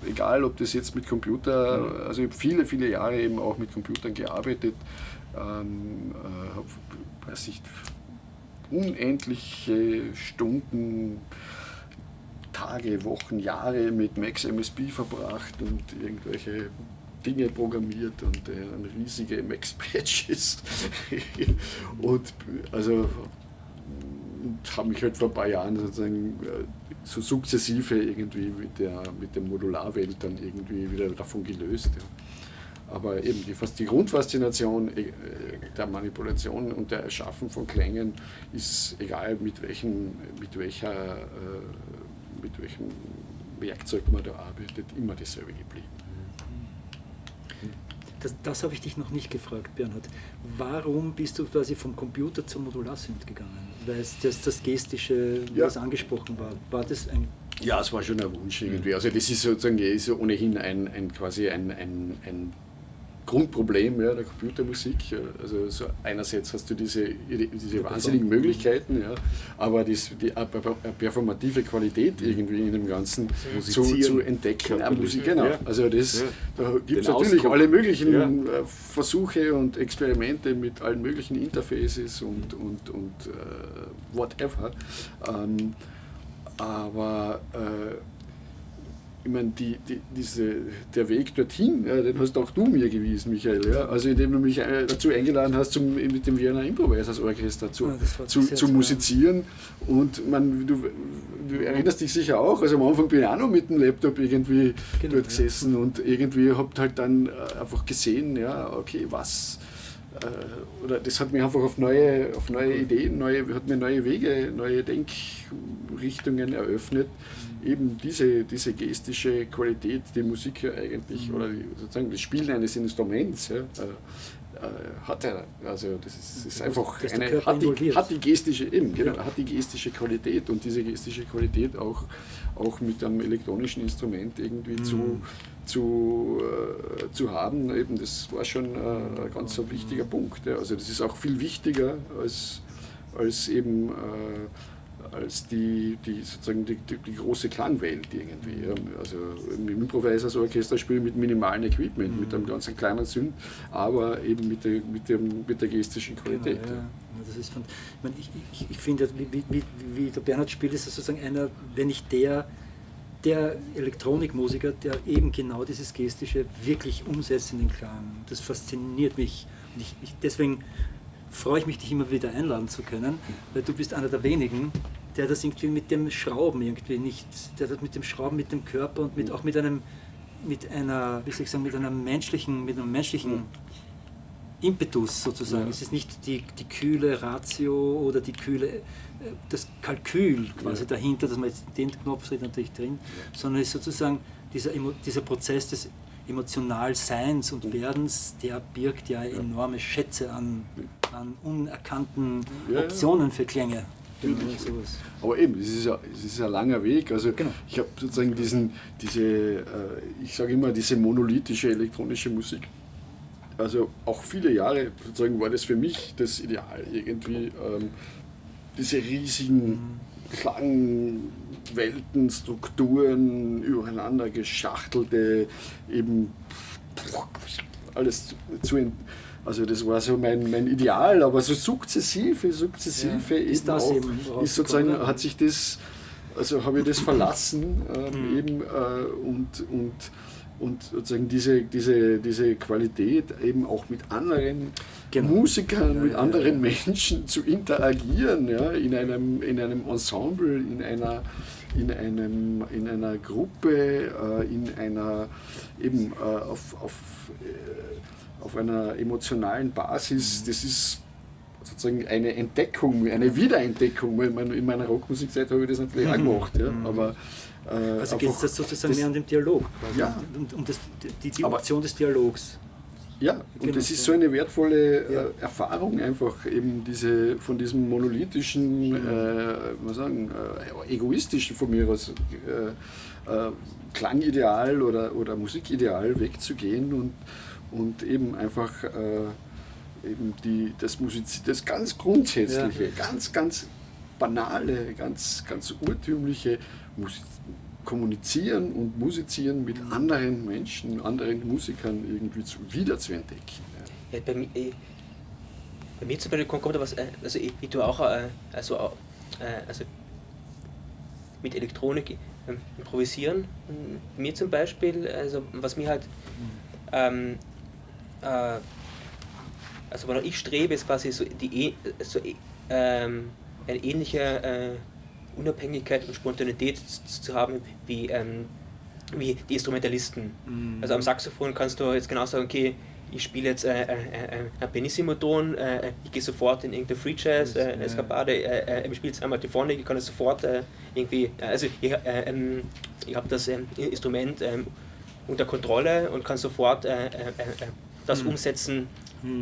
egal ob das jetzt mit Computer, also ich habe viele Jahre eben auch mit Computern gearbeitet, habe, weiß ich, unendliche Stunden, Tage, Wochen, Jahre mit Max MSP verbracht und irgendwelche Dinge programmiert und riesige Max-Patches und also habe mich halt vor ein paar Jahren sozusagen so sukzessive irgendwie mit der Modularwelt dann irgendwie wieder davon gelöst. Ja. Aber eben die Grundfaszination der Manipulation und der Erschaffen von Klängen ist, egal mit welchem Werkzeug man da arbeitet, immer dasselbe geblieben. Das habe ich dich noch nicht gefragt, Bernhard. Warum bist du quasi vom Computer zum Modularsynth gegangen? Weil das Gestische, was angesprochen war, war das ein... Ja, es war schon ein Wunsch irgendwie. Also das ist sozusagen ohnehin quasi ein Grundproblem, ja, der Computermusik. Also so einerseits hast du diese wahnsinnigen Möglichkeiten, ja, aber die performative Qualität irgendwie in dem Ganzen zu entdecken. Musik, genau. Ja. Also da gibt es natürlich alle möglichen Versuche und Experimente mit allen möglichen Interfaces und whatever. Aber ich meine, der Weg dorthin, den hast auch du mir gewiesen, Michael. Ja? Also indem du mich dazu eingeladen hast, mit dem Vienna Improvisers Orchester zu musizieren. Und du erinnerst dich sicher auch, also am Anfang bin ich auch noch mit dem Laptop irgendwie dort gesessen und irgendwie habt halt dann einfach gesehen, ja, okay, oder das hat mich einfach auf neue Ideen, hat mir neue Wege, neue Denkrichtungen eröffnet. Eben diese gestische Qualität, die Musik ja eigentlich, oder sozusagen das Spielen eines Instruments, hat er. Also das ist einfach hat die gestische Qualität und diese gestische Qualität auch mit einem elektronischen Instrument irgendwie zu haben, eben das war schon ein ganz wichtiger Punkt. Ja. Also das ist auch viel wichtiger als eben als die große Klangwelt irgendwie. Ja. Also im Improvisers Orchester spielen mit minimalen Equipment, mit einem ganz kleinen Synth, aber eben mit der gestischen Qualität. Genau, ja. Das ist ich finde, wie der Bernhard spielt, ist das sozusagen einer, wenn nicht der Elektronikmusiker, der eben genau dieses Gestische wirklich umsetzt in den Klang. Das fasziniert mich. Und deswegen freue ich mich, dich immer wieder einladen zu können, weil du bist einer der wenigen, der das irgendwie mit dem Schrauben irgendwie nicht, der das mit dem Schrauben, mit dem Körper und auch mit einem menschlichen Impetus sozusagen. Ja. Es ist nicht die kühle Ratio oder das Kalkül quasi dahinter, dass man jetzt den Knopf dreht natürlich drin, sondern es ist sozusagen dieser Prozess des Emotionalseins und Werdens, der birgt ja enorme Schätze an unerkannten Optionen für Klänge. Aber eben, es ist ein langer Weg. Also ich habe sozusagen ich sage immer, diese monolithische elektronische Musik. Also auch viele Jahre sozusagen war das für mich das Ideal, irgendwie diese riesigen Klangwelten, Strukturen, übereinander geschachtelte, eben alles also das war so mein Ideal, aber so sukzessive ist das eben sozusagen hat sich das, also habe ich das verlassen eben und und sozusagen diese Qualität eben auch mit anderen Musikern, mit anderen Menschen zu interagieren, ja, in einem Ensemble, in einer Gruppe, in einer eben auf einer emotionalen Basis, das ist sozusagen eine Entdeckung, eine Wiederentdeckung. In meiner Rockmusikzeit habe ich das natürlich auch gemacht, ja, aber also geht es sozusagen mehr an den Dialog, quasi, ja. um die Option des Dialogs. Ja, und das ist so eine wertvolle Erfahrung einfach, eben von diesem monolithischen, egoistischen von mir aus Klangideal oder Musikideal wegzugehen und eben einfach eben das ganz Grundsätzliche, ganz banale, ganz urtümliche Kommunizieren und Musizieren mit anderen Menschen, anderen Musikern irgendwie wieder zu entdecken. Ja, bei mir zum Beispiel kommt da was, also ich tue auch also mit Elektronik improvisieren. Mir zum Beispiel, also was mir halt also wonach ich strebe, ist quasi so eine ähnliche Unabhängigkeit und Spontanität zu haben wie die Instrumentalisten. Also am Saxophon kannst du jetzt genau sagen, okay, ich spiele jetzt ein Pianissimo-Ton, ich gehe sofort in irgendeine Free Jazz, Eskapade, ich spiele jetzt einmal die Phonik, ich kann es sofort irgendwie, also ich habe das Instrument unter Kontrolle und kann sofort das umsetzen,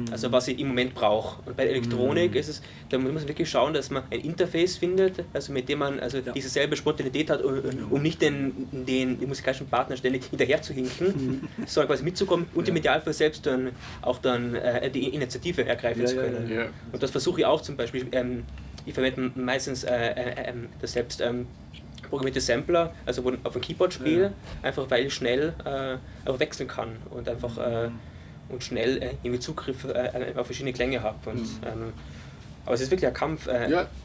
also was ich im Moment brauche. Und bei der Elektronik ist es, da muss man wirklich schauen, dass man ein Interface findet, also mit dem man diese selbe Spontanität hat, um nicht den musikalischen Partner ständig hinterher zu hinken, sondern quasi mitzukommen und im Idealfall selbst dann auch die Initiative ergreifen zu können. Ja. Und das versuche ich auch zum Beispiel. Ich verwende meistens das selbst programmierte Sampler, also wo ich auf dem Keyboard spiele, einfach weil ich schnell auch wechseln kann und einfach und schnell irgendwie Zugriff auf verschiedene Klänge habe. Aber es ist wirklich ein Kampf,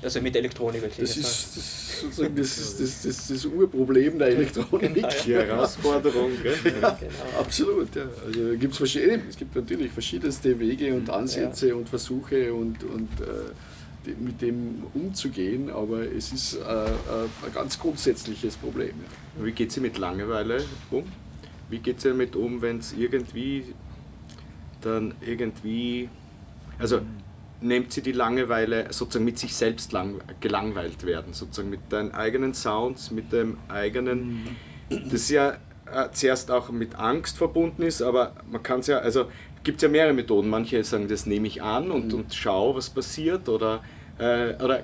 also mit der Elektronik wirklich. Das ist sozusagen das Urproblem der Elektronik. Genau, Die Herausforderung. Ja, absolut. Ja. Also es gibt natürlich verschiedenste Wege und Ansätze und Versuche und mit dem umzugehen, aber es ist ein ganz grundsätzliches Problem. Ja. Wie geht sie mit Langeweile um? Wie geht sie damit um, wenn es also nimmt sie die Langeweile sozusagen mit sich selbst gelangweilt werden, sozusagen mit deinen eigenen Sounds, mit dem eigenen, das ja zuerst auch mit Angst verbunden ist, aber man kann es ja, also gibt es ja mehrere Methoden, manche sagen, das nehme ich an und schau, was passiert, oder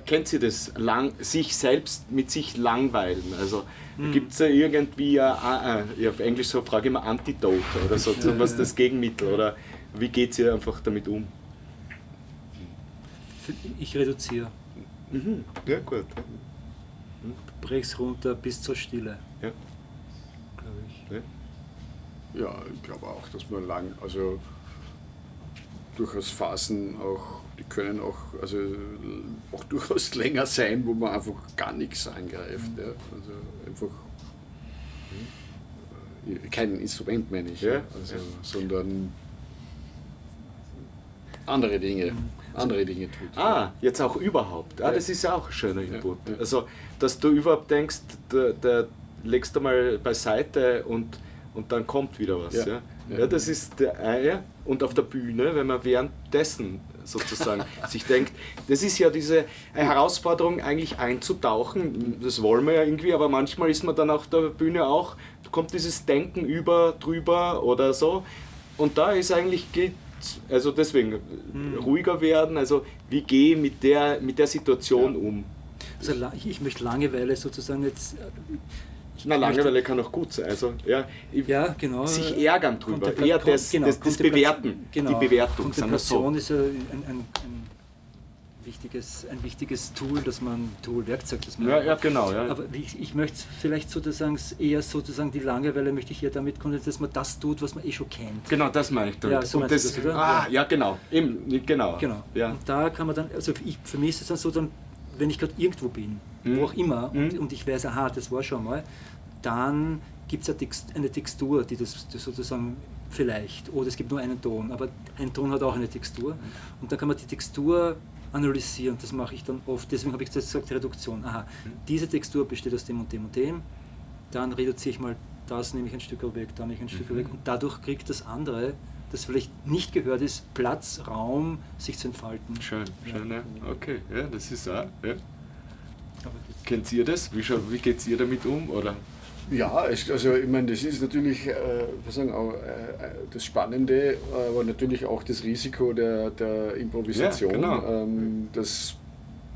kennt sie das, sich selbst mit sich langweilen, also gibt es da irgendwie, auf Englisch so frage ich immer Antidote oder so, was das Gegenmittel, oder wie geht sie einfach damit um? Ich reduziere. Ja, gut. Brech's runter bis zur Stille. Ja. Glaube ich. Ja, ich glaube auch, dass man also durchaus Phasen auch, die können auch durchaus länger sein, wo man einfach gar nichts angreift. Ja. Also einfach kein Instrument meine ich, sondern andere Dinge tut. Jetzt auch überhaupt. Das ist ja auch ein schöner Input. Ja. Also, dass du überhaupt denkst, da legst du mal beiseite und dann kommt wieder was. Ja, das ist und auf der Bühne, wenn man währenddessen sozusagen sich denkt, das ist ja diese Herausforderung, eigentlich einzutauchen, das wollen wir ja irgendwie, aber manchmal ist man dann auf der Bühne auch, kommt dieses Denken drüber oder so, und da ist eigentlich, also deswegen ruhiger werden, also wie gehe mit der Situation um? Also ich möchte Langeweile sozusagen jetzt... Langeweile kann auch gut sein, also genau. Sich ärgern drüber, eher das Bewerten, die Bewertung. Kontemplation ist ja ein wichtiges Tool, Werkzeug, das man genau. Ja. Aber ich möchte vielleicht sozusagen eher die Langeweile möchte ich eher damit konzentrieren, dass man das tut, was man eh schon kennt. Genau, das meine ich damit. Ja, so meinst du das, oder? Ja, genau. Genau. Ja. Und da kann man dann, also für mich ist es dann so, wenn ich gerade irgendwo bin, wo auch immer, und ich weiß, das war schon mal, dann gibt es eine Textur, die das sozusagen vielleicht, oder es gibt nur einen Ton, aber ein Ton hat auch eine Textur und dann kann man die Textur analysieren, das mache ich dann oft, deswegen habe ich jetzt gesagt Reduktion. Aha, diese Textur besteht aus dem und dem und dem, dann reduziere ich mal das, nehme ich ein Stück weg, da nehme ich ein Stück weg und dadurch kriegt das andere, das vielleicht nicht gehört ist, Platz, Raum, sich zu entfalten. Schön, ja. Okay, ja, das ist auch. Ja. Kennt ihr das? Wie geht ihr damit um? Oder? Ja, also ich meine, das ist natürlich auch, das Spannende, aber natürlich auch das Risiko der Improvisation. Ja, genau. Das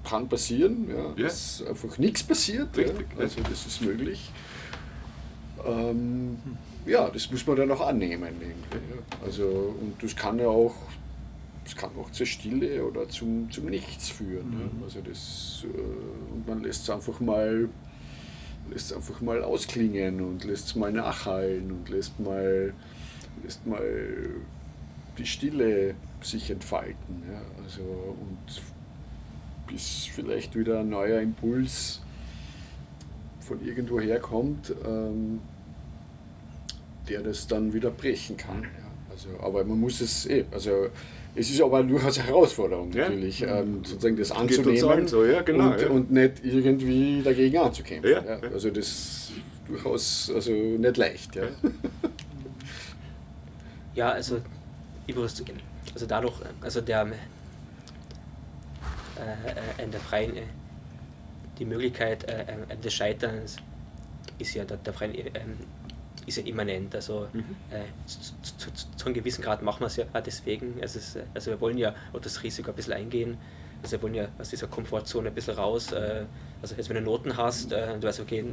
kann passieren, dass einfach nichts passiert. Richtig, also das ist möglich. Das muss man dann auch annehmen. Also, und das kann auch zur Stille oder zum Nichts führen. Also und man lässt es einfach mal ausklingen und lässt es mal nachhallen und lässt mal die Stille sich entfalten. Ja. Also, und bis vielleicht wieder ein neuer Impuls von irgendwo herkommt, der das dann wieder brechen kann. Ja. Also, aber man muss es es ist aber durchaus eine Herausforderung natürlich, sozusagen das anzunehmen und nicht irgendwie dagegen anzukämpfen. Ja. Ja. Also das ist durchaus nicht leicht. Ja, ja, also dadurch, in der freien, die Möglichkeit des Scheiterns ist ja der freien ist ja immanent, also zu einem gewissen Grad machen wir es ja deswegen, also wir wollen ja auch das Risiko ein bisschen eingehen, also wir wollen ja aus dieser Komfortzone ein bisschen raus, also jetzt wenn du Noten hast, du weißt, okay,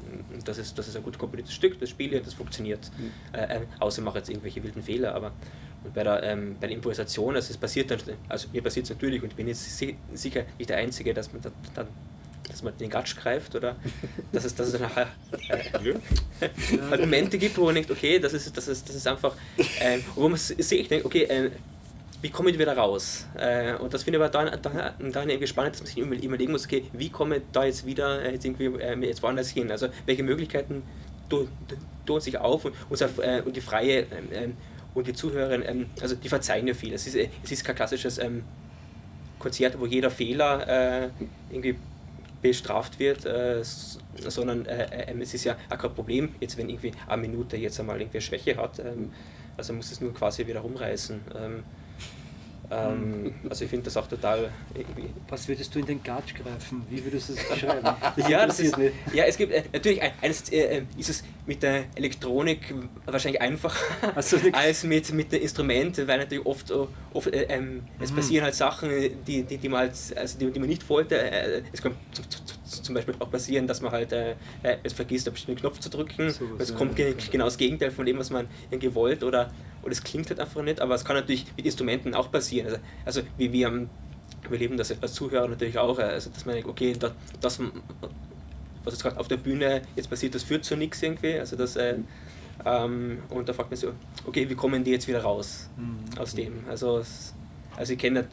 das ist ein gut komponiertes Stück, das Spiel, das funktioniert, außer ich mache jetzt irgendwelche wilden Fehler, aber und bei der Improvisation, also es passiert dann, also mir passiert es natürlich und ich bin jetzt sicher nicht der Einzige, dass man den Gatsch greift oder dass es dann nachher Momente gibt, wo man denkt, okay, das ist einfach, wo man sich denkt, okay, wie komme ich wieder raus? Und das finde ich aber dann irgendwie spannend, dass man sich überlegen muss, okay, wie komme ich da jetzt wieder jetzt woanders hin? Also welche Möglichkeiten tun sich auf und die freie und die Zuhörerin, also die verzeihen ja viel. Es ist kein klassisches Konzert, wo jeder Fehler irgendwie bestraft wird, sondern es ist ja auch kein Problem, jetzt wenn irgendwie eine Minute jetzt einmal irgendwie Schwäche hat, also muss es nur quasi wieder rumreißen. Also ich finde das auch total... Was würdest du in den Gatsch greifen? Wie würdest du das beschreiben? Es gibt natürlich, ist es mit der Elektronik wahrscheinlich einfacher als mit dem Instrument, weil natürlich oft es passieren halt Sachen, die man nicht wollte. Es kann zum Beispiel auch passieren, dass man halt es vergisst, einen bestimmten Knopf zu drücken. Es kommt genau das Gegenteil von dem, was man irgendwie wollte, oder es klingt halt einfach nicht, aber es kann natürlich mit Instrumenten auch passieren. Also wie wir erleben das als Zuhörer natürlich auch, also dass man denkt, okay, das was jetzt gerade auf der Bühne jetzt passiert, das führt zu nichts irgendwie, also das und da fragt man sich, okay, wie kommen die jetzt wieder raus aus dem? Also ich kenne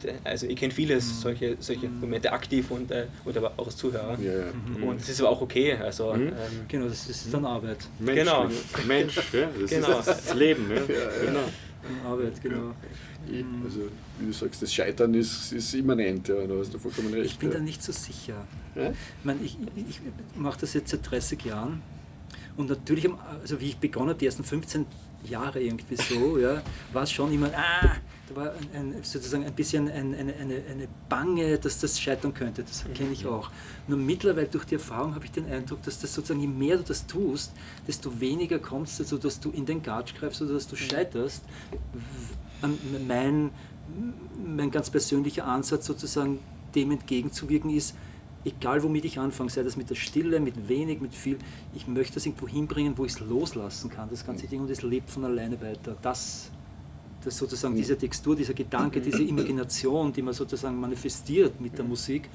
vieles solche Momente aktiv und aber auch als Zuhörer. Ja. Und das ist aber auch okay. Also, genau, das ist dann Arbeit. Mensch, genau. Mensch, ja, das ist das Leben. Ja. Genau. Arbeit, genau. Also wie du sagst, das Scheitern ist immanent, ja, da hast du vollkommen recht. Ich bin da nicht so sicher. Ja? Ich meine, ich mache das jetzt seit 30 Jahren und natürlich, also wie ich begonnen habe, die ersten 15 Jahre irgendwie so, ja, war es schon immer, da war sozusagen ein bisschen eine Bange, dass das scheitern könnte, das kenne ich auch. Nur mittlerweile durch die Erfahrung habe ich den Eindruck, dass das sozusagen, je mehr du das tust, desto weniger kommst du dazu, dass du in den Gatsch greifst oder dass du scheiterst. Mein ganz persönlicher Ansatz sozusagen dem entgegenzuwirken ist, egal womit ich anfange, sei das mit der Stille, mit wenig, mit viel, ich möchte das irgendwo hinbringen, wo ich es loslassen kann, das ganze Ding, und es lebt von alleine weiter. Das sozusagen diese Textur, dieser Gedanke, diese Imagination, die man sozusagen manifestiert mit der Musik,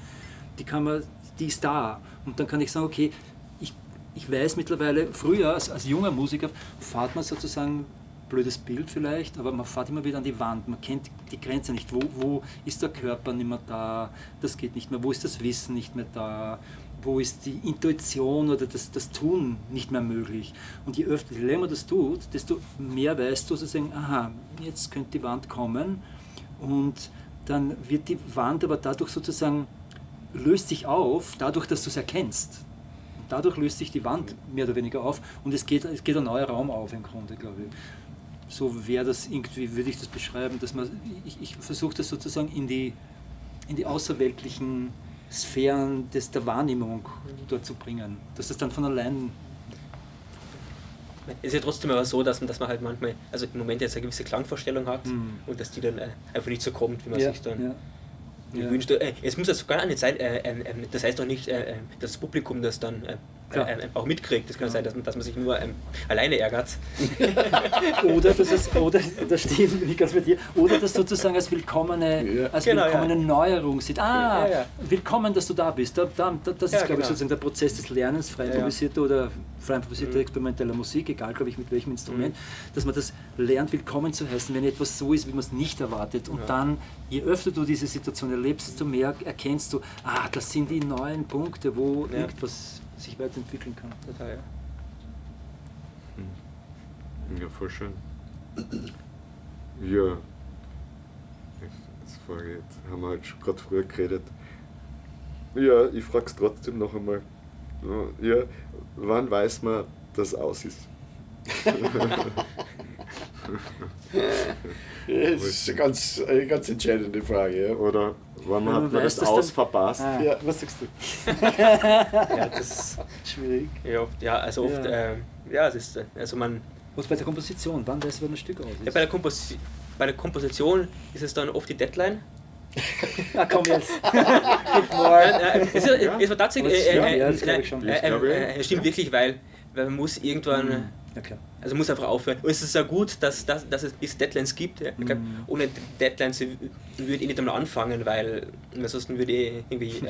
die ist da. Und dann kann ich sagen, okay, ich weiß mittlerweile, früher als junger Musiker fährt man sozusagen, blödes Bild vielleicht, aber man fährt immer wieder an die Wand, man kennt die Grenze nicht, wo ist der Körper nicht mehr da, das geht nicht mehr, wo ist das Wissen nicht mehr da, wo ist die Intuition oder das Tun nicht mehr möglich. Und je länger man das tut, desto mehr weißt du sozusagen, aha, jetzt könnte die Wand kommen und dann wird die Wand aber dadurch sozusagen, löst sich auf, dadurch, dass du es erkennst. Und dadurch löst sich die Wand mehr oder weniger auf und es geht ein neuer Raum auf im Grunde, glaube ich. So wäre das irgendwie, würde ich das beschreiben, dass ich versuche das sozusagen in die außerweltlichen Sphären der Wahrnehmung dort zu bringen, dass das dann von allein... Es ist ja trotzdem aber so, dass man halt manchmal, also im Moment jetzt eine gewisse Klangvorstellung hat und dass die dann einfach nicht so kommt, wie man sich dann wünscht. Es muss also gar nicht sein, das heißt doch nicht, dass das Publikum das dann auch mitkriegt. Das kann sein, dass man sich nur alleine ärgert. Oder das stimmt nicht ganz bei dir, oder das sozusagen als willkommene Neuerung sieht. Willkommen, dass du da bist. Das ist, glaube ich, sozusagen der Prozess des Lernens, frei improvisierter oder frei improvisierter experimenteller Musik, egal, glaube ich, mit welchem Instrument, dass man das lernt, willkommen zu heißen, wenn etwas so ist, wie man es nicht erwartet. Und dann, je öfter du diese Situation erlebst, desto mehr erkennst du, das sind die neuen Punkte, wo irgendwas sich weiterentwickeln kann. Total, ja, voll schön. Ja, jetzt haben wir halt schon gerade früher geredet. Ja, ich frage es trotzdem noch einmal. Ja, wann weiß man, dass es aus ist? Das ist eine ganz entscheidende Frage. Ja. Oder wann hat man das Aus verpasst? Ja, was sagst du? Ja, das schwierig. Ja, also oft, es ist, also man... Was bei der Komposition, wann weiß man ein Stück aus ist? Ja, bei der Komposition ist es dann oft die Deadline. Komm jetzt. Es war tatsächlich, das glaube ich schon. Es stimmt wirklich, weil man muss irgendwann... Ja, klar. Also muss einfach aufhören. Und es ist ja gut, dass es Deadlines gibt. Ja. Ich glaub, ohne Deadlines würde ich nicht einmal anfangen, weil sonst würde ich irgendwie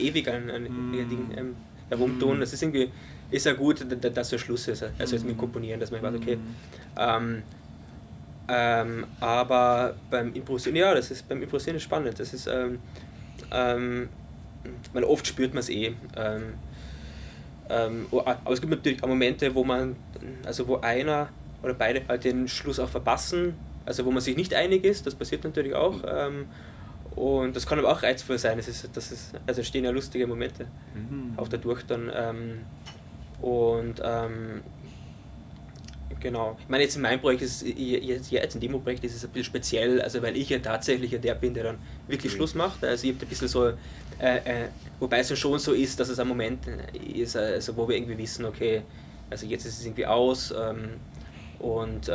ewig an Ding herumtun. Das ist irgendwie ja gut, dass so Schluss ist. Also jetzt mit Komponieren, dass man weiß, okay. Aber beim Improvisieren, beim Improvisieren ist spannend. Das ist, oft spürt man es aber es gibt natürlich auch Momente, wo einer oder beide halt den Schluss auch verpassen, also wo man sich nicht einig ist, das passiert natürlich auch. Und das kann aber auch reizvoll sein, also entstehen ja lustige Momente auch dadurch dann. Genau. Ich meine, jetzt in meinem Projekt jetzt in Demo-Projekt ist es ein bisschen speziell, also weil ich ja tatsächlich der bin, der dann wirklich Schluss macht. Also ich habe ein bisschen so, wobei es schon so ist, dass es ein Moment ist, also wo wir irgendwie wissen, okay, also jetzt ist es irgendwie aus und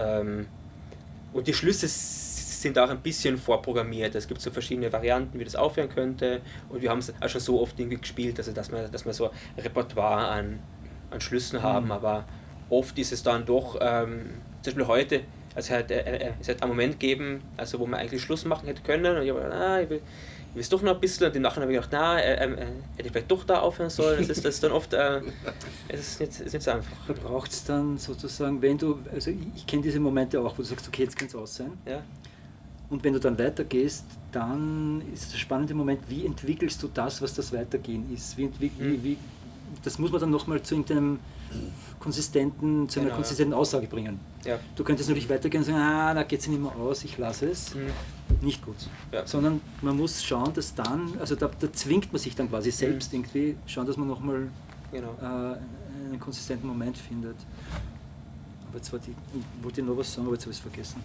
die Schlüsse sind auch ein bisschen vorprogrammiert. Es gibt so verschiedene Varianten, wie das aufhören könnte und wir haben es auch schon so oft irgendwie gespielt, also dass wir so ein Repertoire an Schlüssen haben, aber oft ist es dann doch, zum Beispiel heute, es hat einen Moment gegeben, also wo man eigentlich Schluss machen hätte können und ich habe gedacht, ich will es doch noch ein bisschen und im Nachhinein habe ich gedacht, hätte ich vielleicht doch da aufhören sollen. Das ist dann oft, es ist nicht so einfach. Da braucht es dann sozusagen, wenn du, also ich kenne diese Momente auch, wo du sagst, okay, jetzt kann es aus sein. Ja. Und wenn du dann weitergehst, dann ist der spannende Moment, wie entwickelst du das, was das Weitergehen ist? Wie, das muss man dann nochmal zu einer konsistenten Aussage bringen. Ja. Du könntest natürlich weitergehen und sagen, da geht es nicht mehr aus, ich lasse es. Nicht gut. Ja. Sondern man muss schauen, dass dann, also da zwingt man sich dann quasi selbst irgendwie, schauen, dass man nochmal einen konsistenten Moment findet. Aber jetzt wollte ich noch was sagen, aber jetzt habe ich es vergessen.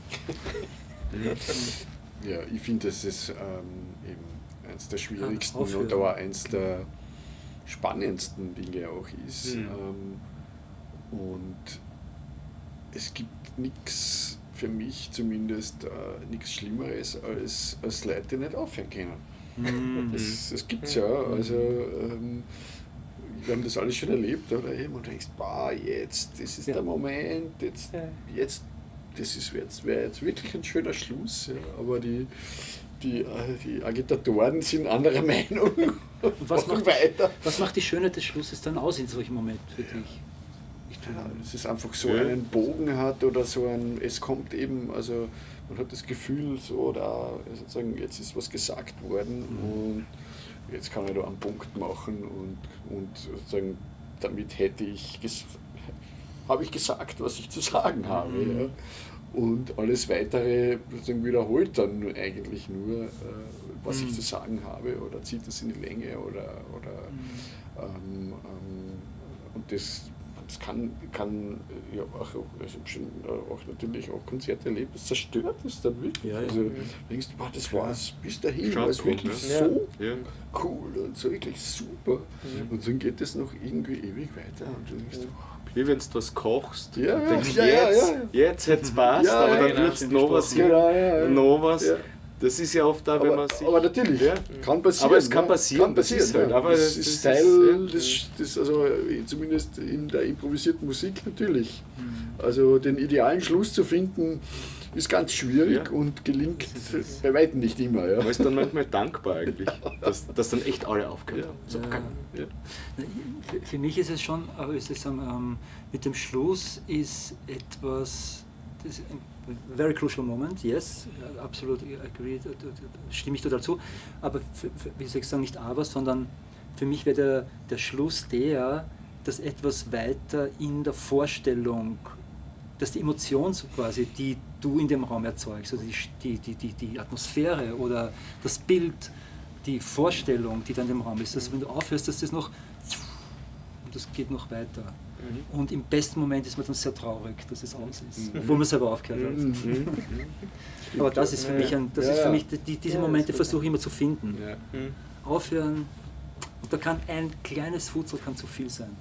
Ja, ich finde, dass es eben eines der schwierigsten und aber eines der spannendsten Dinge auch ist. Und es gibt nichts, für mich zumindest, nichts Schlimmeres, als Leute, die nicht aufhören können. Das gibt es ja. Also, wir haben das alles schon erlebt, oder? Man denkt, jetzt, das ist der Moment, jetzt das wäre jetzt wirklich ein schöner Schluss. Ja. Aber die Agitatoren sind anderer Meinung. Und was macht die Schönheit des Schlusses dann aus in solchen Momenten für dich? es ist einfach so Ja. einen Bogen hat oder so ein, es kommt eben, also man hat das Gefühl, so da sozusagen, jetzt ist was gesagt worden und jetzt kann ich da einen Punkt machen und sozusagen damit habe ich gesagt, was ich zu sagen habe. Ja. Und alles Weitere sozusagen wiederholt dann eigentlich nur, was ich zu sagen habe oder zieht es in die Länge und das kann ja auch, also ich habe schon auch natürlich auch Konzerte erlebt, das zerstört es dann wirklich. Ja, ja. Also denkst du, boah, das war es bis dahin, Schaut war es gut, wirklich ne? so Ja. cool und so wirklich super. Und dann geht es noch irgendwie ewig weiter und du denkst, Wie wenn du was kochst Ja, und denkst, ja, jetzt hätte es passt, Ja, aber ja, dann genau. würdest du noch was genau, ja. noch was. Ja. Das ist ja oft da, wenn man sich... aber natürlich, Ja. kann passieren. Aber es kann ja. passieren, Kann passieren, das ist halt, ja. aber das das ist ist- Teil, ja. das also zumindest in der improvisierten Musik natürlich. Also den idealen Schluss zu finden, ist ganz schwierig Ja. und gelingt bei weitem nicht immer. Ja. Man ist dann manchmal dankbar eigentlich, dass dann echt alle aufgehört haben. So, Ja. ja. Für mich ist es schon, aber ich würde sagen, mit dem Schluss ist etwas, das ist ein very crucial moment, yes, absolut agree, stimme ich total zu, aber wie soll ich sagen, nicht aber, sondern für mich wäre der Schluss dass etwas weiter in der Vorstellung, dass die Emotion so quasi, die du in dem Raum erzeugst, also die Atmosphäre oder das Bild, die Vorstellung, die da in dem Raum ist, dass wenn du aufhörst, dass das noch und das geht noch weiter. Und im besten Moment ist man dann sehr traurig, dass es aus ist, obwohl man selber aufgehört hat. Aber das ist für mich, diese Momente versuche ich immer zu finden. Ja. Aufhören, und da kann ein kleines Futzel kann zu viel sein.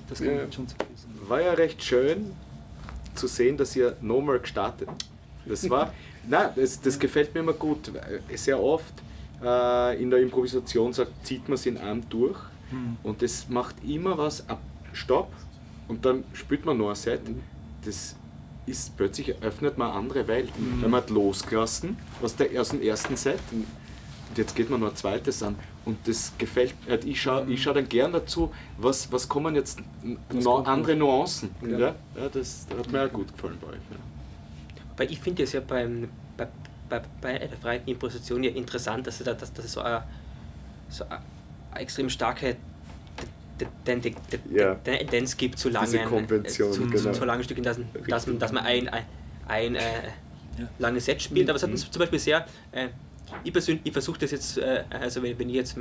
Das kann Ja. schon zu viel sein. War ja recht schön zu sehen, dass ihr nochmal gestartet habt. Das war, das gefällt mir immer gut. Sehr oft in der Improvisation zieht man es in einem durch und das macht immer was ab, Stopp und dann spielt man noch ein Set. Das ist plötzlich öffnet man eine andere Welt. Weil man hat losgelassen aus dem ersten Set und jetzt geht man noch ein zweites an. Und das gefällt, ich schau dann gern dazu, was kommen jetzt noch andere Nuancen. Ja. Das hat mir auch gut gefallen bei euch. Ja. Weil ich finde es ja bei der freien Improvisation ja interessant, dass es so eine extrem starke Tendenz gibt zu Diese langen Konvention, genau. zu langen Stücken, dass man ein langes Set spielt. Aber es hat uns zum Beispiel sehr... Ich persönlich versuche das jetzt, also wenn ich jetzt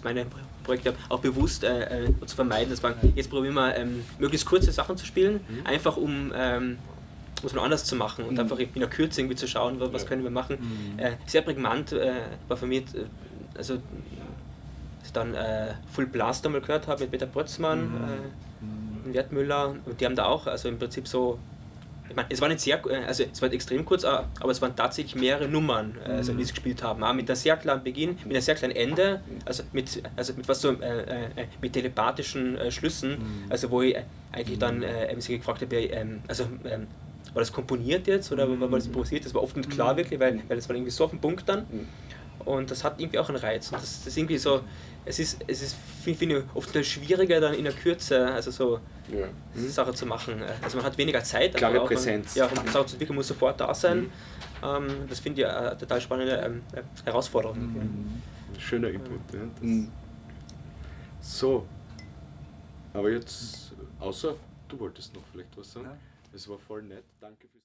meine Projekte habe, auch bewusst zu vermeiden, dass man jetzt probieren wir möglichst kurze Sachen zu spielen, einfach um es noch anders zu machen und einfach in der Kürze irgendwie zu schauen, was können wir machen. Sehr prägnant war für mich, also dass ich dann Full Blast einmal gehört habe mit Peter Brötzmann, Wertmüller, und die haben da auch, also im Prinzip so, ich meine, es war nicht sehr, also es war extrem kurz, aber es waren tatsächlich mehrere Nummern, also die sie gespielt haben, auch mit einem sehr klaren Beginn, mit einem sehr kleinen Ende, also mit was so mit telepathischen Schlüssen, also wo ich eigentlich dann sie gefragt habe, war das komponiert jetzt oder war das improvisiert? Das war oft nicht klar wirklich, weil das war irgendwie so auf den Punkt dann. Und das hat irgendwie auch einen Reiz. Und das ist irgendwie so, es ist finde ich, oft schwieriger dann in der Kürze, also so Sachen zu machen. Also man hat weniger Zeit. Klare auch, Präsenz. Und die Sache zu entwickeln muss sofort da sein. Das finde ich eine total spannende Herausforderung. Schöner Input. Ja. So, aber jetzt, außer du wolltest noch vielleicht was sagen. Es war voll nett. Danke fürs